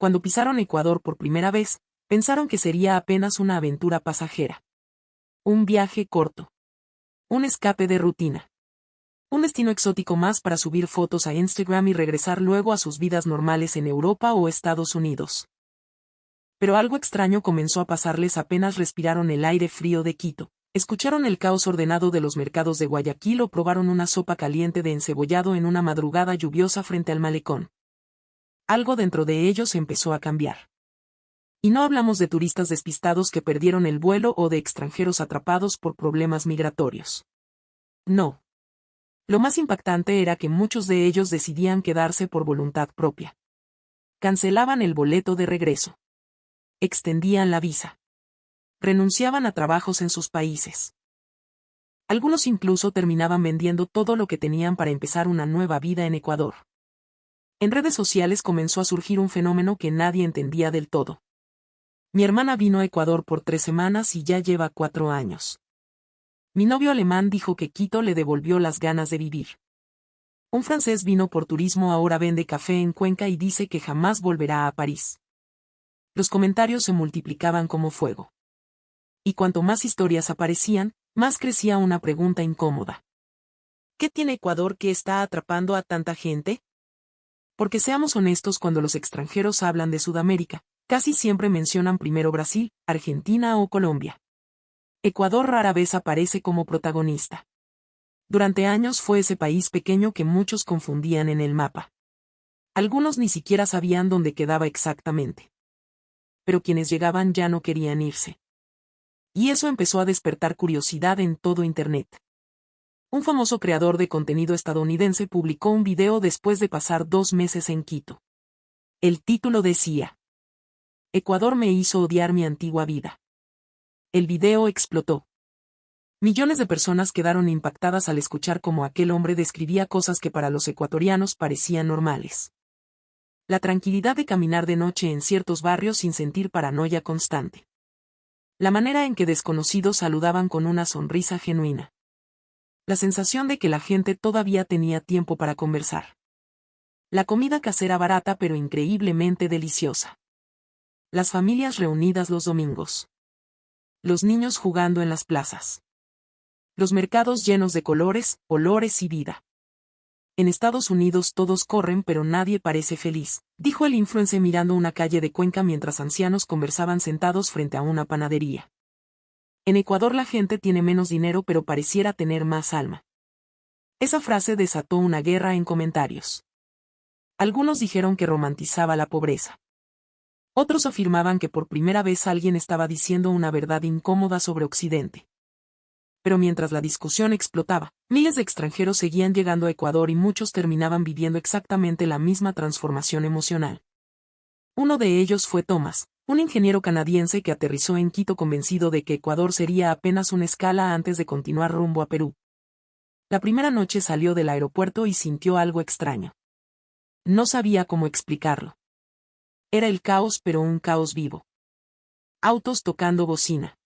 Cuando pisaron Ecuador por primera vez, pensaron que sería apenas una aventura pasajera. Un viaje corto. Un escape de rutina. Un destino exótico más para subir fotos a Instagram y regresar luego a sus vidas normales en Europa o Estados Unidos. Pero algo extraño comenzó a pasarles apenas respiraron el aire frío de Quito, escucharon el caos ordenado de los mercados de Guayaquil o probaron una sopa caliente de encebollado en una madrugada lluviosa frente al malecón. Algo dentro de ellos empezó a cambiar. Y no hablamos de turistas despistados que perdieron el vuelo o de extranjeros atrapados por problemas migratorios. No. Lo más impactante era que muchos de ellos decidían quedarse por voluntad propia. Cancelaban el boleto de regreso. Extendían la visa. Renunciaban a trabajos en sus países. Algunos incluso terminaban vendiendo todo lo que tenían para empezar una nueva vida en Ecuador. En redes sociales comenzó a surgir un fenómeno que nadie entendía del todo. Mi hermana vino a Ecuador por 3 semanas y ya lleva 4 años. Mi novio alemán dijo que Quito le devolvió las ganas de vivir. Un francés vino por turismo, ahora vende café en Cuenca y dice que jamás volverá a París. Los comentarios se multiplicaban como fuego. Y cuanto más historias aparecían, más crecía una pregunta incómoda. ¿Qué tiene Ecuador que está atrapando a tanta gente? Porque seamos honestos, cuando los extranjeros hablan de Sudamérica, casi siempre mencionan primero Brasil, Argentina o Colombia. Ecuador rara vez aparece como protagonista. Durante años fue ese país pequeño que muchos confundían en el mapa. Algunos ni siquiera sabían dónde quedaba exactamente. Pero quienes llegaban ya no querían irse. Y eso empezó a despertar curiosidad en todo Internet. Un famoso creador de contenido estadounidense publicó un video después de pasar 2 meses en Quito. El título decía: Ecuador me hizo odiar mi antigua vida. El video explotó. Millones de personas quedaron impactadas al escuchar cómo aquel hombre describía cosas que para los ecuatorianos parecían normales. La tranquilidad de caminar de noche en ciertos barrios sin sentir paranoia constante. La manera en que desconocidos saludaban con una sonrisa genuina. La sensación de que la gente todavía tenía tiempo para conversar. La comida casera barata pero increíblemente deliciosa. Las familias reunidas los domingos. Los niños jugando en las plazas. Los mercados llenos de colores, olores y vida. En Estados Unidos todos corren pero nadie parece feliz, dijo el influencer mirando una calle de Cuenca mientras ancianos conversaban sentados frente a una panadería. En Ecuador la gente tiene menos dinero pero pareciera tener más alma. Esa frase desató una guerra en comentarios. Algunos dijeron que romantizaba la pobreza. Otros afirmaban que por primera vez alguien estaba diciendo una verdad incómoda sobre Occidente. Pero mientras la discusión explotaba, miles de extranjeros seguían llegando a Ecuador y muchos terminaban viviendo exactamente la misma transformación emocional. Uno de ellos fue Thomas, un ingeniero canadiense que aterrizó en Quito convencido de que Ecuador sería apenas una escala antes de continuar rumbo a Perú. La primera noche salió del aeropuerto y sintió algo extraño. No sabía cómo explicarlo. Era el caos, pero un caos vivo. Autos tocando bocina.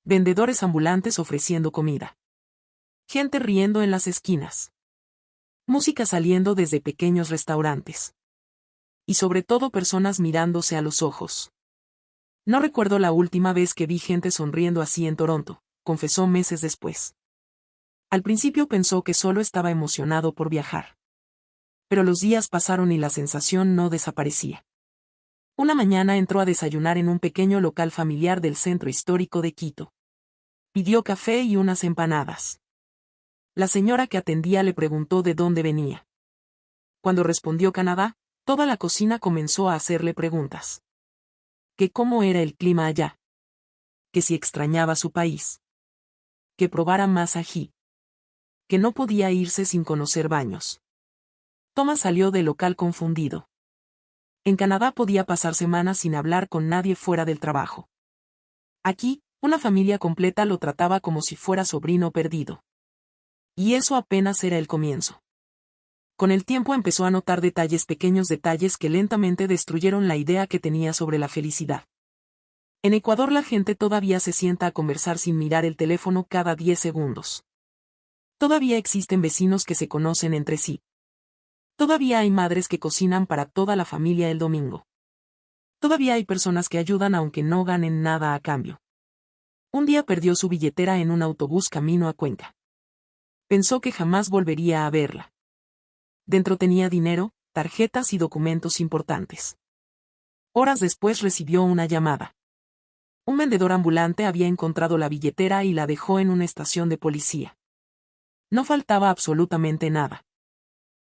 Vendedores ambulantes ofreciendo comida. Gente riendo en las esquinas. Música saliendo desde pequeños restaurantes. Y sobre todo personas mirándose a los ojos. No recuerdo la última vez que vi gente sonriendo así en Toronto, confesó meses después. Al principio pensó que solo estaba emocionado por viajar. Pero los días pasaron y la sensación no desaparecía. Una mañana entró a desayunar en un pequeño local familiar del centro histórico de Quito. Pidió café y unas empanadas. La señora que atendía le preguntó de dónde venía. Cuando respondió Canadá, toda la cocina comenzó a hacerle preguntas. Que cómo era el clima allá. Que si extrañaba su país. Que probara más ají. Que no podía irse sin conocer baños. Thomas salió del local confundido. En Canadá podía pasar semanas sin hablar con nadie fuera del trabajo. Aquí, una familia completa lo trataba como si fuera sobrino perdido. Y eso apenas era el comienzo. Con el tiempo empezó a notar pequeños detalles que lentamente destruyeron la idea que tenía sobre la felicidad. En Ecuador la gente todavía se sienta a conversar sin mirar el teléfono cada 10 segundos. Todavía existen vecinos que se conocen entre sí. Todavía hay madres que cocinan para toda la familia el domingo. Todavía hay personas que ayudan aunque no ganen nada a cambio. Un día perdió su billetera en un autobús camino a Cuenca. Pensó que jamás volvería a verla. Dentro tenía dinero, tarjetas y documentos importantes. Horas después recibió una llamada. Un vendedor ambulante había encontrado la billetera y la dejó en una estación de policía. No faltaba absolutamente nada.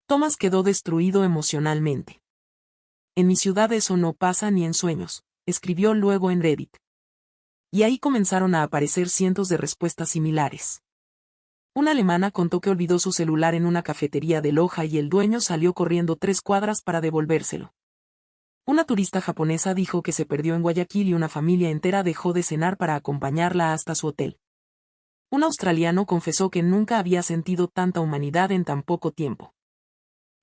Thomas quedó destruido emocionalmente. En mi ciudad eso no pasa ni en sueños, escribió luego en Reddit. Y ahí comenzaron a aparecer cientos de respuestas similares. Una alemana contó que olvidó su celular en una cafetería de Loja y el dueño salió corriendo 3 cuadras para devolvérselo. Una turista japonesa dijo que se perdió en Guayaquil y una familia entera dejó de cenar para acompañarla hasta su hotel. Un australiano confesó que nunca había sentido tanta humanidad en tan poco tiempo.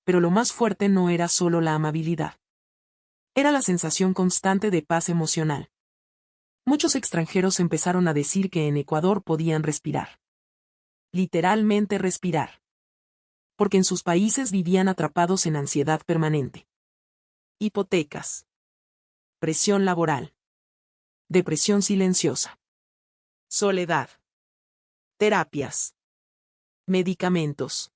Pero lo más fuerte no era solo la amabilidad. Era la sensación constante de paz emocional. Muchos extranjeros empezaron a decir que en Ecuador podían respirar. Literalmente respirar. Porque en sus países vivían atrapados en ansiedad permanente. Hipotecas. Presión laboral. Depresión silenciosa. Soledad. Terapias. Medicamentos.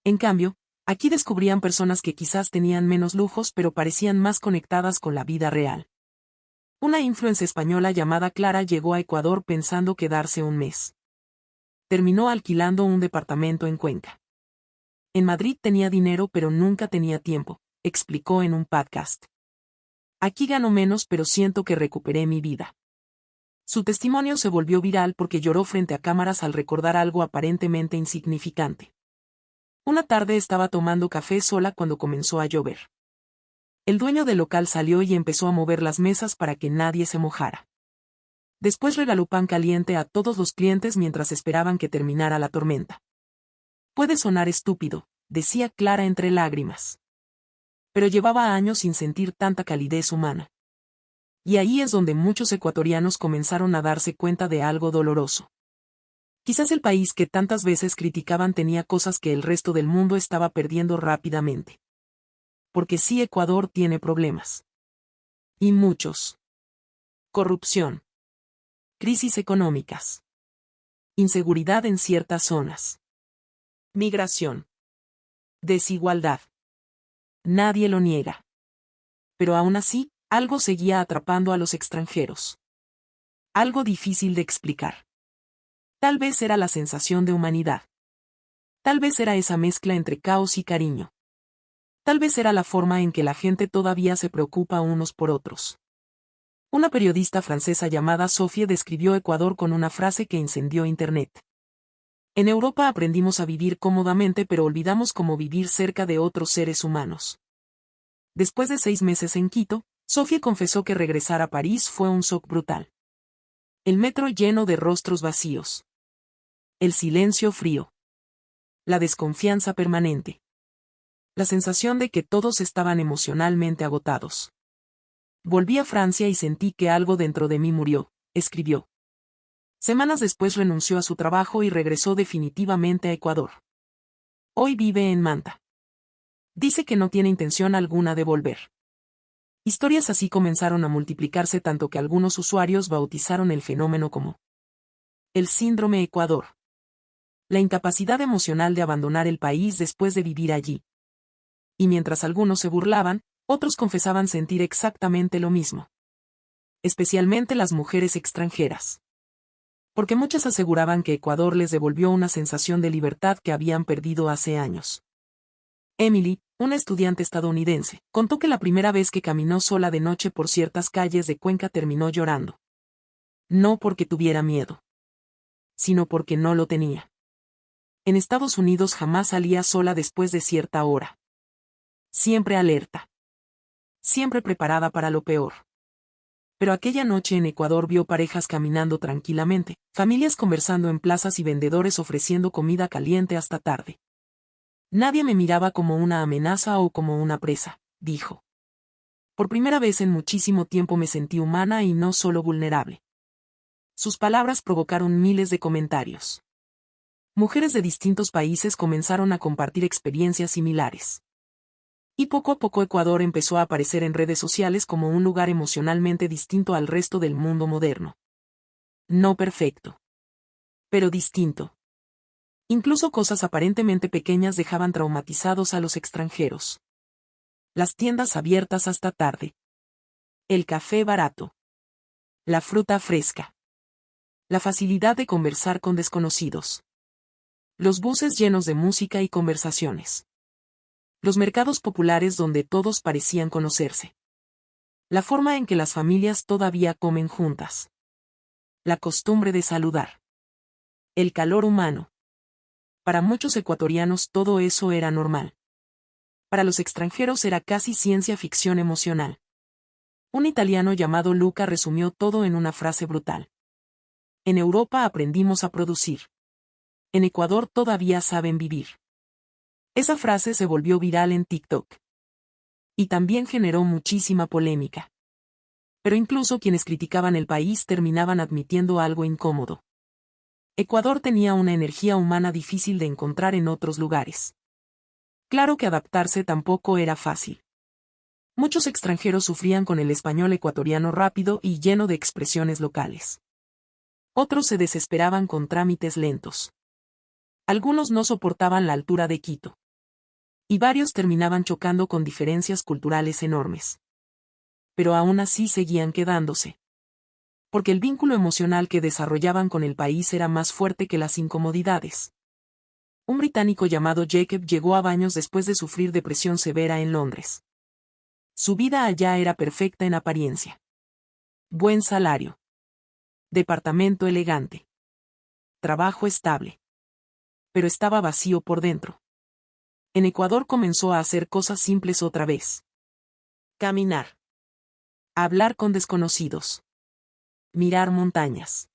En cambio, aquí descubrían personas que quizás tenían menos lujos pero parecían más conectadas con la vida real. Una influencer española llamada Clara llegó a Ecuador pensando quedarse un mes. Terminó alquilando un departamento en Cuenca. En Madrid tenía dinero pero nunca tenía tiempo, explicó en un podcast. Aquí gano menos pero siento que recuperé mi vida. Su testimonio se volvió viral porque lloró frente a cámaras al recordar algo aparentemente insignificante. Una tarde estaba tomando café sola cuando comenzó a llover. El dueño del local salió y empezó a mover las mesas para que nadie se mojara. Después regaló pan caliente a todos los clientes mientras esperaban que terminara la tormenta. Puede sonar estúpido, decía Clara entre lágrimas. Pero llevaba años sin sentir tanta calidez humana. Y ahí es donde muchos ecuatorianos comenzaron a darse cuenta de algo doloroso. Quizás el país que tantas veces criticaban tenía cosas que el resto del mundo estaba perdiendo rápidamente. Porque sí, Ecuador tiene problemas. Y muchos. Corrupción. Crisis económicas. Inseguridad en ciertas zonas. Migración. Desigualdad. Nadie lo niega. Pero aún así, algo seguía atrapando a los extranjeros. Algo difícil de explicar. Tal vez era la sensación de humanidad. Tal vez era esa mezcla entre caos y cariño. Tal vez era la forma en que la gente todavía se preocupa unos por otros. Una periodista francesa llamada Sophie describió Ecuador con una frase que incendió Internet. En Europa aprendimos a vivir cómodamente pero olvidamos cómo vivir cerca de otros seres humanos. Después de 6 meses en Quito, Sophie confesó que regresar a París fue un shock brutal. El metro lleno de rostros vacíos. El silencio frío. La desconfianza permanente. La sensación de que todos estaban emocionalmente agotados. Volví a Francia y sentí que algo dentro de mí murió, escribió. Semanas después renunció a su trabajo y regresó definitivamente a Ecuador. Hoy vive en Manta. Dice que no tiene intención alguna de volver. Historias así comenzaron a multiplicarse tanto que algunos usuarios bautizaron el fenómeno como el síndrome Ecuador. La incapacidad emocional de abandonar el país después de vivir allí. Y mientras algunos se burlaban, otros confesaban sentir exactamente lo mismo. Especialmente las mujeres extranjeras. Porque muchas aseguraban que Ecuador les devolvió una sensación de libertad que habían perdido hace años. Emily, una estudiante estadounidense, contó que la primera vez que caminó sola de noche por ciertas calles de Cuenca terminó llorando. No porque tuviera miedo, sino porque no lo tenía. En Estados Unidos jamás salía sola después de cierta hora. Siempre alerta. Siempre preparada para lo peor. Pero aquella noche en Ecuador vio parejas caminando tranquilamente, familias conversando en plazas y vendedores ofreciendo comida caliente hasta tarde. Nadie me miraba como una amenaza o como una presa, dijo. Por primera vez en muchísimo tiempo me sentí humana y no solo vulnerable. Sus palabras provocaron miles de comentarios. Mujeres de distintos países comenzaron a compartir experiencias similares. Y poco a poco Ecuador empezó a aparecer en redes sociales como un lugar emocionalmente distinto al resto del mundo moderno. No perfecto, pero distinto. Incluso cosas aparentemente pequeñas dejaban traumatizados a los extranjeros. Las tiendas abiertas hasta tarde. El café barato. La fruta fresca. La facilidad de conversar con desconocidos. Los buses llenos de música y conversaciones. Los mercados populares donde todos parecían conocerse. La forma en que las familias todavía comen juntas. La costumbre de saludar. El calor humano. Para muchos ecuatorianos todo eso era normal. Para los extranjeros era casi ciencia ficción emocional. Un italiano llamado Luca resumió todo en una frase brutal. En Europa aprendimos a producir. En Ecuador todavía saben vivir. Esa frase se volvió viral en TikTok. Y también generó muchísima polémica. Pero incluso quienes criticaban el país terminaban admitiendo algo incómodo. Ecuador tenía una energía humana difícil de encontrar en otros lugares. Claro que adaptarse tampoco era fácil. Muchos extranjeros sufrían con el español ecuatoriano rápido y lleno de expresiones locales. Otros se desesperaban con trámites lentos. Algunos no soportaban la altura de Quito. Y varios terminaban chocando con diferencias culturales enormes. Pero aún así seguían quedándose. Porque el vínculo emocional que desarrollaban con el país era más fuerte que las incomodidades. Un británico llamado Jacob llegó a Baños después de sufrir depresión severa en Londres. Su vida allá era perfecta en apariencia. Buen salario. Departamento elegante. Trabajo estable. Pero estaba vacío por dentro. En Ecuador comenzó a hacer cosas simples otra vez. Caminar. Hablar con desconocidos. Mirar montañas.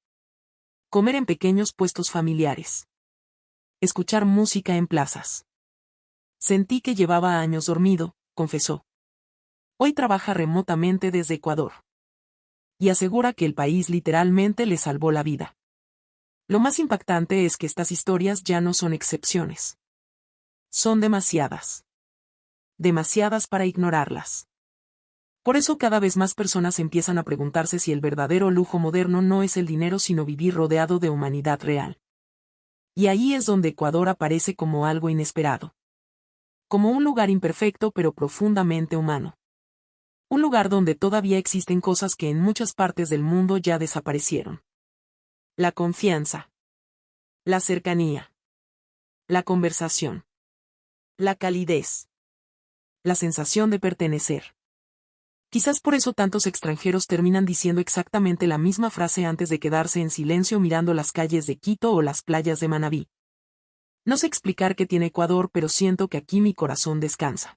Comer en pequeños puestos familiares. Escuchar música en plazas. Sentí que llevaba años dormido, confesó. Hoy trabaja remotamente desde Ecuador. Y asegura que el país literalmente le salvó la vida. Lo más impactante es que estas historias ya no son excepciones. Son demasiadas. Demasiadas para ignorarlas. Por eso cada vez más personas empiezan a preguntarse si el verdadero lujo moderno no es el dinero sino vivir rodeado de humanidad real. Y ahí es donde Ecuador aparece como algo inesperado. Como un lugar imperfecto pero profundamente humano. Un lugar donde todavía existen cosas que en muchas partes del mundo ya desaparecieron. La confianza. La cercanía. La conversación. La calidez. La sensación de pertenecer. Quizás por eso tantos extranjeros terminan diciendo exactamente la misma frase antes de quedarse en silencio mirando las calles de Quito o las playas de Manabí. No sé explicar qué tiene Ecuador, pero siento que aquí mi corazón descansa.